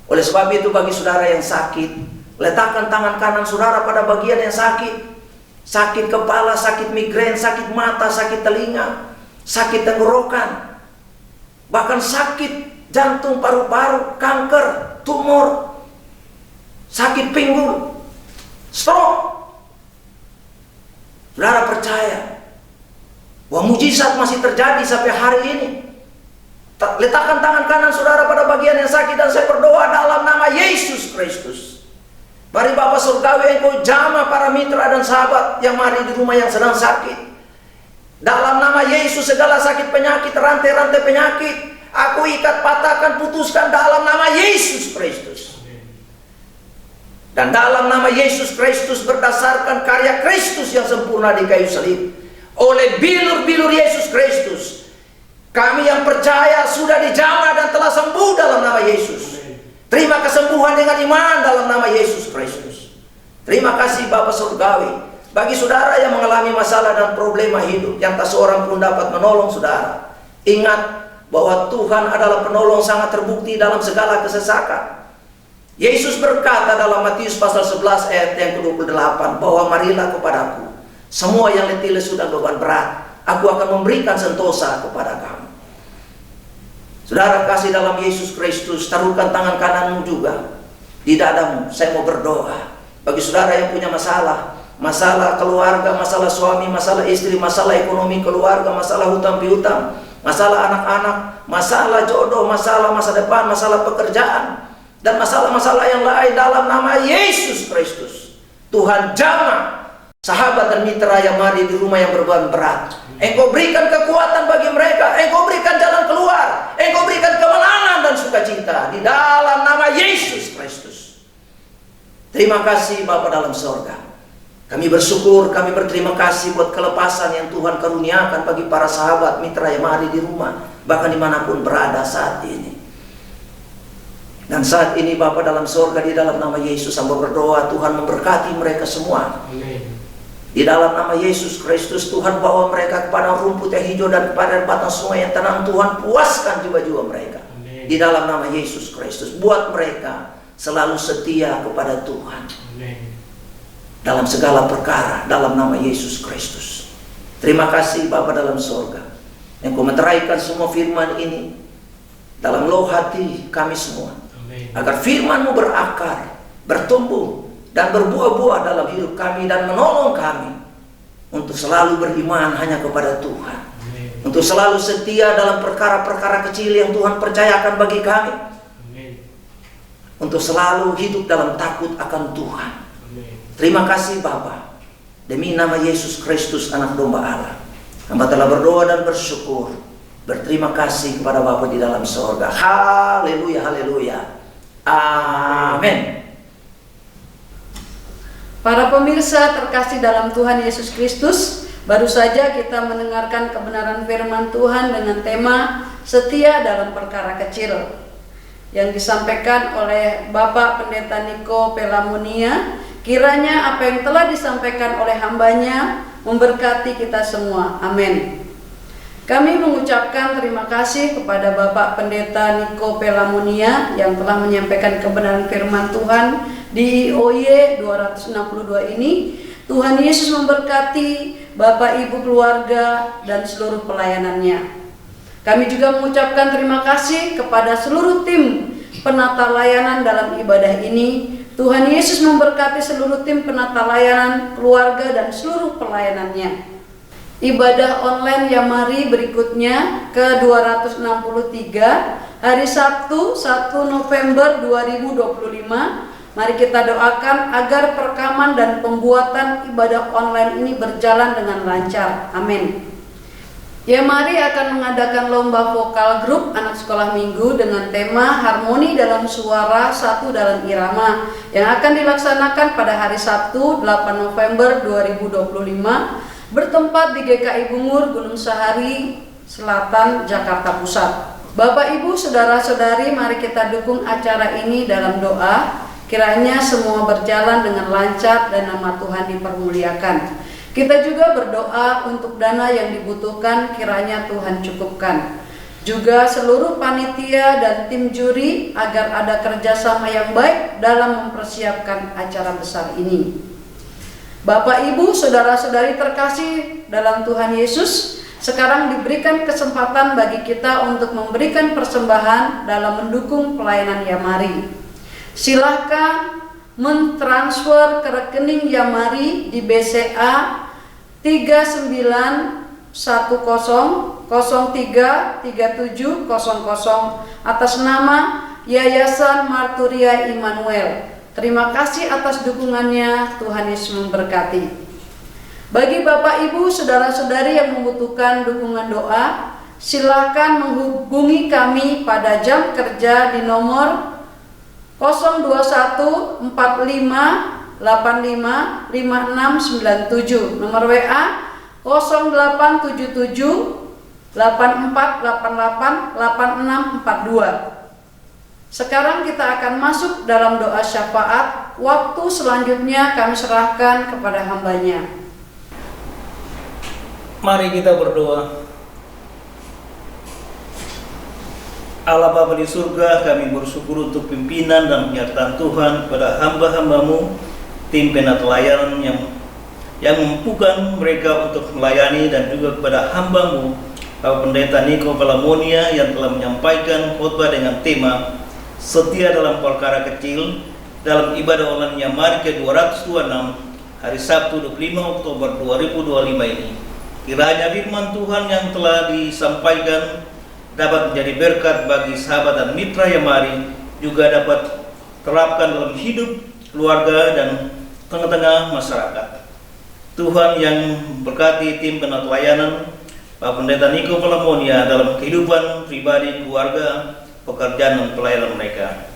Oleh sebab itu bagi saudara yang sakit, letakkan tangan kanan saudara pada bagian yang sakit. Sakit kepala, sakit migrain, sakit mata, sakit telinga, sakit tenggorokan, bahkan sakit jantung, paru-paru, kanker, tumor, sakit pinggul, stroke. Saudara percaya bahwa mujizat masih terjadi sampai hari ini. Letakkan tangan kanan saudara pada bagian yang sakit dan saya berdoa dalam nama Yesus Kristus. Mari Bapa Surgawi, Engkau jamah para mitra dan sahabat yang mari di rumah yang sedang sakit. Dalam nama Yesus segala sakit penyakit, rantai-rantai penyakit, aku ikat, patahkan, putuskan dalam nama Yesus Kristus. Dan dalam nama Yesus Kristus, berdasarkan karya Kristus yang sempurna di kayu salib, oleh bilur-bilur Yesus Kristus, kami yang percaya sudah dijamah dan telah sembuh dalam nama Yesus. Terima kesembuhan dengan iman dalam nama Yesus Kristus. Terima kasih Bapa Surgawi. Bagi saudara yang mengalami masalah dan problema hidup yang tak seorang pun dapat menolong saudara, ingat bahwa Tuhan adalah penolong sangat terbukti dalam segala kesesakan. Yesus berkata dalam Matius pasal 11 ayat yang ke-28 bahwa marilah kepadaku semua yang letih lesu dan beban berat, aku akan memberikan sentosa kepada kamu. Saudara kasih dalam Yesus Kristus, taruhkan tangan kananmu juga di dadamu. Saya mau berdoa bagi saudara yang punya masalah, masalah keluarga, masalah suami, masalah istri, masalah ekonomi keluarga, masalah hutang piutang, masalah anak-anak, masalah jodoh, masalah masa depan, masalah pekerjaan, dan masalah-masalah yang lain dalam nama Yesus Kristus. Tuhan jamah sahabat dan mitra yang mari di rumah yang beban berat. Engkau berikan kekuatan bagi mereka, Engkau berikan jalan keluar, Engkau berikan kemenangan dan sukacita di dalam nama Yesus Kristus. Terima kasih Bapa dalam sorga. Kami bersyukur, kami berterima kasih buat kelepasan yang Tuhan karuniakan bagi para sahabat mitra yang ada di rumah, bahkan dimanapun berada saat ini. Dan saat ini Bapa dalam sorga, di dalam nama Yesus hamba berdoa, Tuhan memberkati mereka semua. Amin. Di dalam nama Yesus Kristus, Tuhan bawa mereka kepada rumput yang hijau dan kepada batang sungai yang tenang. Tuhan puaskan jiwa-jiwa mereka. Amin. Di dalam nama Yesus Kristus, buat mereka selalu setia kepada Tuhan. Amin. Dalam segala perkara, dalam nama Yesus Kristus. Terima kasih Bapa dalam sorga, yang Kau meteraikan semua firman ini dalam loh hati kami semua. Amin. Agar firman-Mu berakar, bertumbuh, dan berbuah-buah dalam hidup kami dan menolong kami untuk selalu beriman hanya kepada Tuhan. Amin. Untuk selalu setia dalam perkara-perkara kecil yang Tuhan percayakan bagi kami. Amin. Untuk selalu hidup dalam takut akan Tuhan. Amin. Terima kasih Bapa. Demi nama Yesus Kristus anak domba Allah, hamba telah berdoa dan bersyukur. Berterima kasih kepada Bapa di dalam sorga. Haleluya, haleluya. Amin. Para pemirsa terkasih dalam Tuhan Yesus Kristus, baru saja kita mendengarkan kebenaran firman Tuhan dengan tema setia dalam perkara kecil yang disampaikan oleh Bapak Pendeta Niko Pelamonia. Kiranya apa yang telah disampaikan oleh hambanya memberkati kita semua. Amin. Kami mengucapkan terima kasih kepada Bapak Pendeta Niko Pelamonia yang telah menyampaikan kebenaran firman Tuhan di IOY 262 ini. Tuhan Yesus memberkati Bapak Ibu keluarga dan seluruh pelayanannya. Kami juga mengucapkan terima kasih kepada seluruh tim penata layanan dalam ibadah ini. Tuhan Yesus memberkati seluruh tim penata layanan, keluarga, dan seluruh pelayanannya. Ibadah online Yamari berikutnya ke-263 hari Sabtu 1 November 2025. Mari kita doakan agar perekaman dan pembuatan ibadah online ini berjalan dengan lancar. Amin. Yamari akan mengadakan lomba vokal grup anak sekolah minggu dengan tema Harmoni dalam Suara Satu dalam Irama yang akan dilaksanakan pada hari Sabtu 8 November 2025 bertempat di GKI Bungur, Gunung Sahari Selatan, Jakarta Pusat. Bapak, Ibu, Saudara-saudari, mari kita dukung acara ini dalam doa. Kiranya semua berjalan dengan lancar dan nama Tuhan dipermuliakan. Kita juga berdoa untuk dana yang dibutuhkan, kiranya Tuhan cukupkan. Juga seluruh panitia dan tim juri agar ada kerjasama yang baik dalam mempersiapkan acara besar ini. Bapak, Ibu, Saudara-saudari terkasih dalam Tuhan Yesus, sekarang diberikan kesempatan bagi kita untuk memberikan persembahan dalam mendukung pelayanan Yamari. Silahkan mentransfer ke rekening Yamari di BCA 3910033700 atas nama Yayasan Marturia Immanuel. Terima kasih atas dukungannya. Tuhan Yesus memberkati. Bagi Bapak, Ibu, Saudara-saudari yang membutuhkan dukungan doa, silakan menghubungi kami pada jam kerja di nomor 02145855697, nomor WA 087784888642. Sekarang kita akan masuk dalam doa syafaat. Waktu selanjutnya kami serahkan kepada hambanya. Mari kita berdoa. Allah Bapa di surga, kami bersyukur untuk pimpinan dan penyertaan Tuhan pada hamba-hambamu, tim penata layanan yang memampukan mereka untuk melayani, dan juga kepada hambamu Bapak Pendeta Niko Palamonia yang telah menyampaikan khotbah dengan tema Setia dalam Perkara Kecil dalam ibadah online Yamari ke-226 hari Sabtu 25 Oktober 2025 ini. Kiranya firman Tuhan yang telah disampaikan dapat menjadi berkat bagi sahabat dan mitra Yamari, juga dapat terapkan dalam hidup keluarga dan tengah-tengah masyarakat. Tuhan yang berkati tim penata layanan Bapak Pendeta Niko Palamonia dalam kehidupan pribadi, keluarga, pekerjaan dan pelayanan mereka.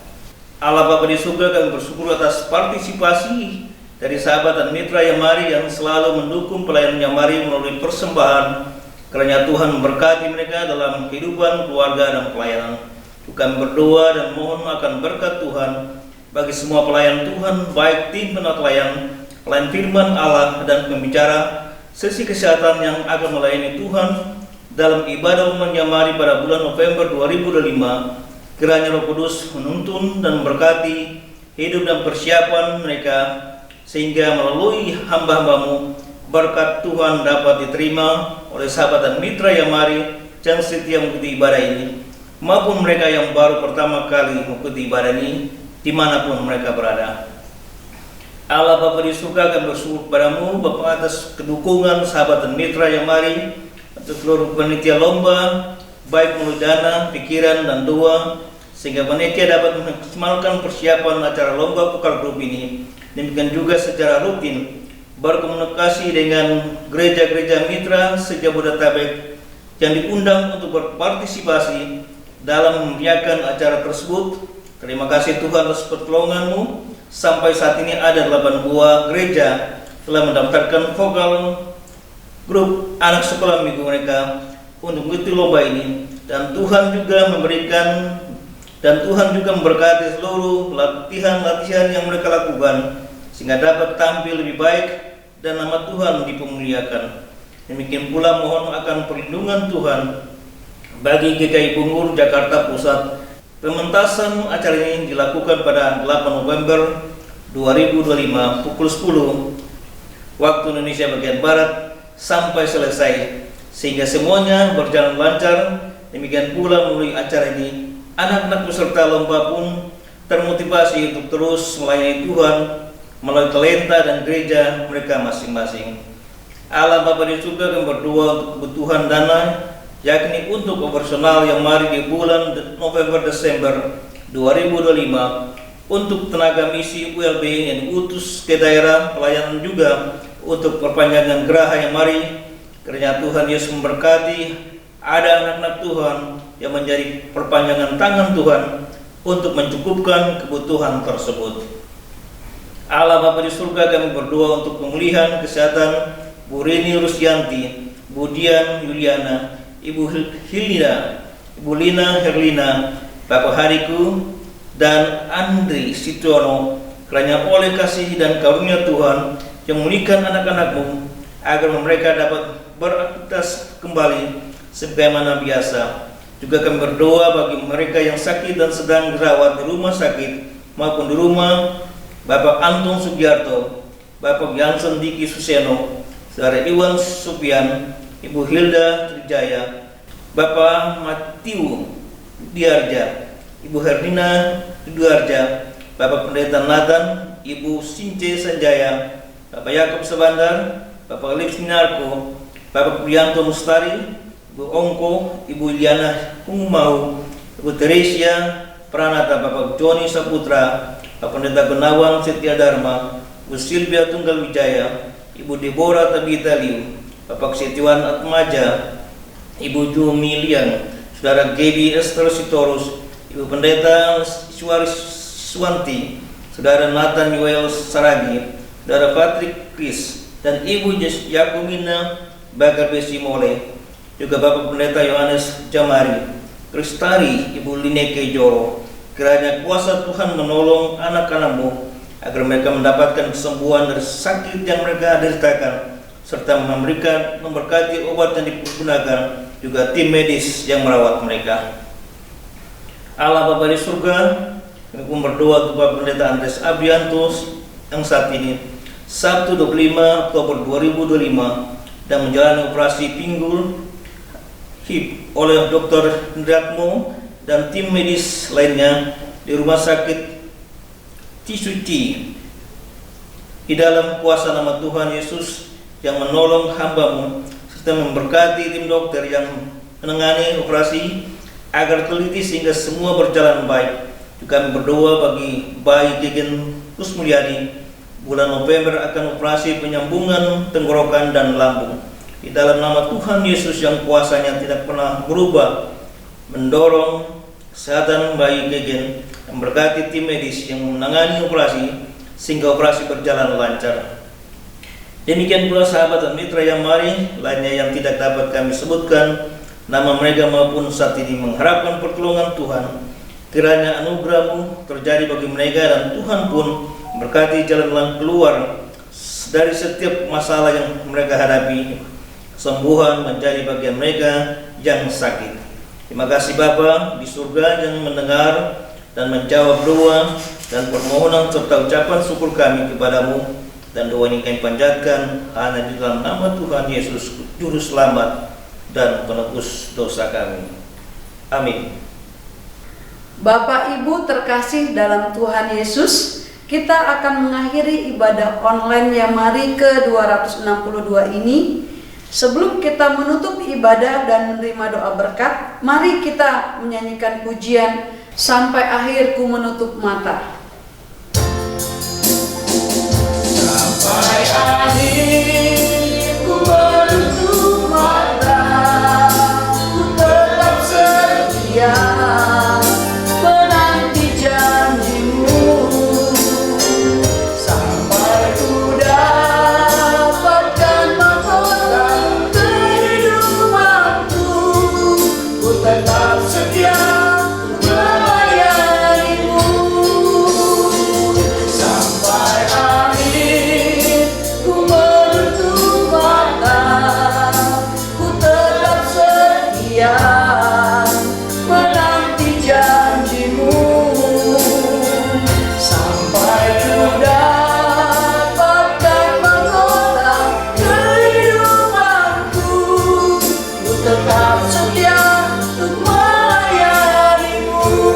Allah Bapa di surga, kami bersyukur atas partisipasi dari sahabat dan mitra Yamari yang selalu mendukung pelayanan Yamari melalui persembahan. Kiranya Tuhan memberkati mereka dalam kehidupan keluarga dan pelayanan. Kami berdoa dan mohon akan berkat Tuhan bagi semua pelayan Tuhan, baik tim penata layanan, pelayan firman Allah, dan pembicara sesi kesehatan yang akan melayani Tuhan dalam ibadah online Yamari pada bulan November 2025. Kiranya Roh Kudus menuntun dan memberkati hidup dan persiapan mereka, sehingga melalui hamba-hambamu berkat Tuhan dapat diterima oleh sahabat dan mitra Yamari yang setia mengikuti ibadah ini, maupun mereka yang baru pertama kali mengikuti ibadah ini dimanapun mereka berada. Allah Bapa di surga, kami bersyukur padamu Bapa atas kedukungan sahabat dan mitra Yamari untuk seluruh panitia lomba, baik melalui dana, pikiran, dan doa, sehingga panitia dapat memaksimalkan persiapan acara lomba vokal grup ini. Demikian juga secara rutin berkomunikasi dengan gereja-gereja mitra se-Jabodetabek yang diundang untuk berpartisipasi dalam memeriahkan acara tersebut. Terima kasih Tuhan atas pertolongan-Mu. Sampai saat ini ada 8 buah gereja telah mendaftarkan vokal grup anak sekolah minggu mereka untuk mengikuti lomba ini, dan Tuhan juga memberkati seluruh latihan-latihan yang mereka lakukan sehingga dapat tampil lebih baik dan nama Tuhan dipermuliakan. Demikian pula mohon akan perlindungan Tuhan bagi GKI Bungur, Jakarta Pusat. Pementasan acara ini dilakukan pada 8 November 2025 pukul 10 waktu Indonesia bagian Barat sampai selesai, sehingga semuanya berjalan lancar. Demikian pula melalui acara ini anak-anak peserta lomba pun termotivasi untuk terus melayani Tuhan melalui talenta dan gereja mereka masing-masing. Allah Bapa di surga, kami berdoa untuk kebutuhan dana, yakni untuk operasional yang mari di bulan November Desember 2025, untuk tenaga misi ULB yang diutus ke daerah pelayanan, juga untuk perpanjangan geraha yang mari. Kiranya Tuhan Yesus memberkati ada anak-anak Tuhan yang menjadi perpanjangan tangan Tuhan untuk mencukupkan kebutuhan tersebut. Allah Bapa di surga, kami berdoa untuk pemulihan kesehatan Bu Rini Rusyanti, Bu Dian Yuliana, Ibu Hilda, Ibu Lina Herlina, Bapak Hariku, dan Andri Sitiono. Kiranya oleh kasih dan karunia Tuhan yang memulihkan anak-anak-Mu, agar mereka dapat beraktivitas kembali sebagaimana biasa. Juga kami berdoa bagi mereka yang sakit dan sedang dirawat di rumah sakit maupun di rumah Bapak Anton Sugiarto, Bapak Jansen Diki Suseno, Saudara Iwan Supian, Ibu Hilda Trijaya, Bapak Matiu Diarja, Ibu Hernina Diarja, Bapak Pendeta Nathan, Ibu Since Sanjaya, Bapak Yakob Sabandar, Bapak Lips Narko, Bapak Priyanto Mustari, Ibu Ongko, Ibu Iliana Kumau, Ibu Teresia Pranata, Bapak Joni Saputra, Bapak Pendeta Gunawan Setia Dharma, Ibu Silvia Tunggal Wijaya, Ibu Deborah Tabita Liu, Bapak Setiwan Atmaja, Ibu Jumi Liang, Saudara Gaby Esther Sitorus, Ibu Pendeta Swanti, Saudara Nathan Yoel Saragi, Saudara Patrick Chris, dan Ibu Yakumina Bagar Besi Mole, juga Bapak Pendeta Yohanes Jamari, Kristari, Ibu Lineke Joro. Kiranya kuasa Tuhan menolong anak-anak-Mu agar mereka mendapatkan kesembuhan dari sakit yang mereka deritakan, serta memberkati obat yang digunakan, juga tim medis yang merawat mereka. Allah Bapa di surga, kami pun berdoa untuk Bapak Pendeta Andres Abriantos yang saat ini Sabtu 25 Oktober 2025 dan menjalani operasi pinggul hip oleh Dr. Hendratmo dan tim medis lainnya di Rumah Sakit Tisuci. Di dalam kuasa nama Tuhan Yesus yang menolong hamba-Mu serta memberkati tim dokter yang menangani operasi agar teliti sehingga semua berjalan baik. Juga kami berdoa bagi bayi Gegen Kusmulyadi, bulan November akan operasi penyambungan tenggorokan dan lambung. Di dalam nama Tuhan Yesus yang kuasanya tidak pernah berubah, mendorong kesehatan bayi Gegen, memberkati tim medis yang menangani operasi sehingga operasi berjalan lancar. Demikian pula sahabat dan mitra yang mari lainnya yang tidak dapat kami sebutkan nama mereka maupun saat ini mengharapkan pertolongan Tuhan. Kiranya anugerah-Mu terjadi bagi mereka dan Tuhan pun memberkati jalan keluar dari setiap masalah yang mereka hadapi. Kesembuhan menjadi bagian mereka yang sakit. Terima kasih Bapa di surga yang mendengar dan menjawab doa dan permohonan serta ucapan syukur kami kepadamu, dan doa ini kami panjatkan hanya di dalam nama Tuhan Yesus Juru Selamat dan penebus dosa kami. Amin. Bapak Ibu terkasih dalam Tuhan Yesus, kita akan mengakhiri ibadah online Yamari ke-262 ini. Sebelum kita menutup ibadah dan menerima doa berkat, mari kita menyanyikan pujian Sampai Akhir Ku Menutup Mata. Sampai akhir ku menutup mata, ku tetap setia menanti janji-Mu, sampai ku dapatkan mahkota kehidupanku, ku tetap setia melayani-Mu. Sampai akhir ku menutup mata, ku tetap setia menanti janji-Mu, sampai ku dapatkan mahkota kehidupanku, ku tetap setia untuk melayani-Mu.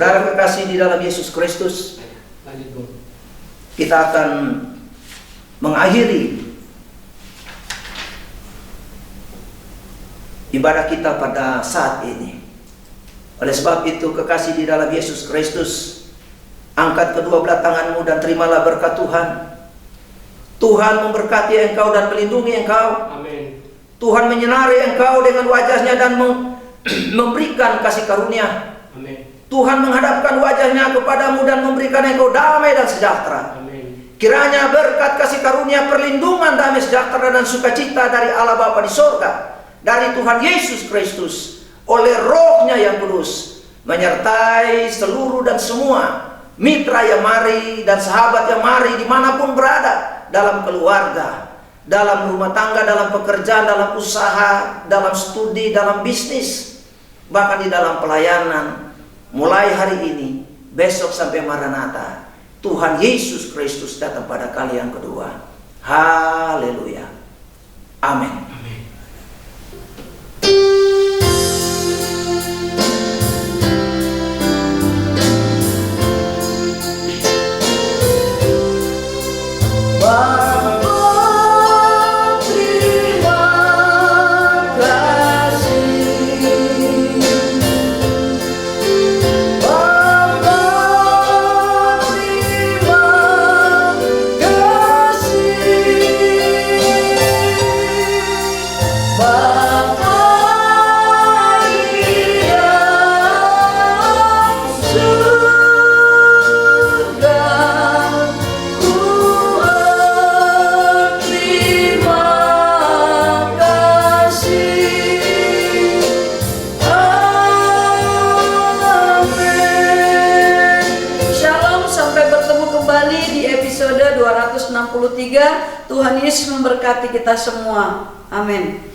Saudara kekasih di dalam Yesus Kristus, kita akan mengakhiri ibadah kita pada saat ini. Oleh sebab itu, kekasih di dalam Yesus Kristus, angkat kedua belah tanganmu dan terimalah berkat Tuhan. Tuhan memberkati engkau dan melindungi engkau. Amin. Tuhan menyinari engkau dengan wajahnya dan memberikan kasih karunia. Amin. Tuhan menghadapkan wajahnya kepadamu dan memberikan engkau damai dan sejahtera. Amin. Kiranya berkat kasih karunia, perlindungan, damai sejahtera dan sukacita dari Allah Bapa di sorga, dari Tuhan Yesus Kristus, oleh Roh-Nya yang kudus, menyertai seluruh dan semua mitra yang mari dan sahabat yang mari dimanapun berada, dalam keluarga, dalam rumah tangga, dalam pekerjaan, dalam usaha, dalam studi, dalam bisnis, bahkan di dalam pelayanan. Mulai hari ini, besok sampai Maranatha, Tuhan Yesus Kristus datang pada kali yang kedua. Haleluya. Amin. Episode 263. Tuhan Yesus memberkati kita semua. Amin.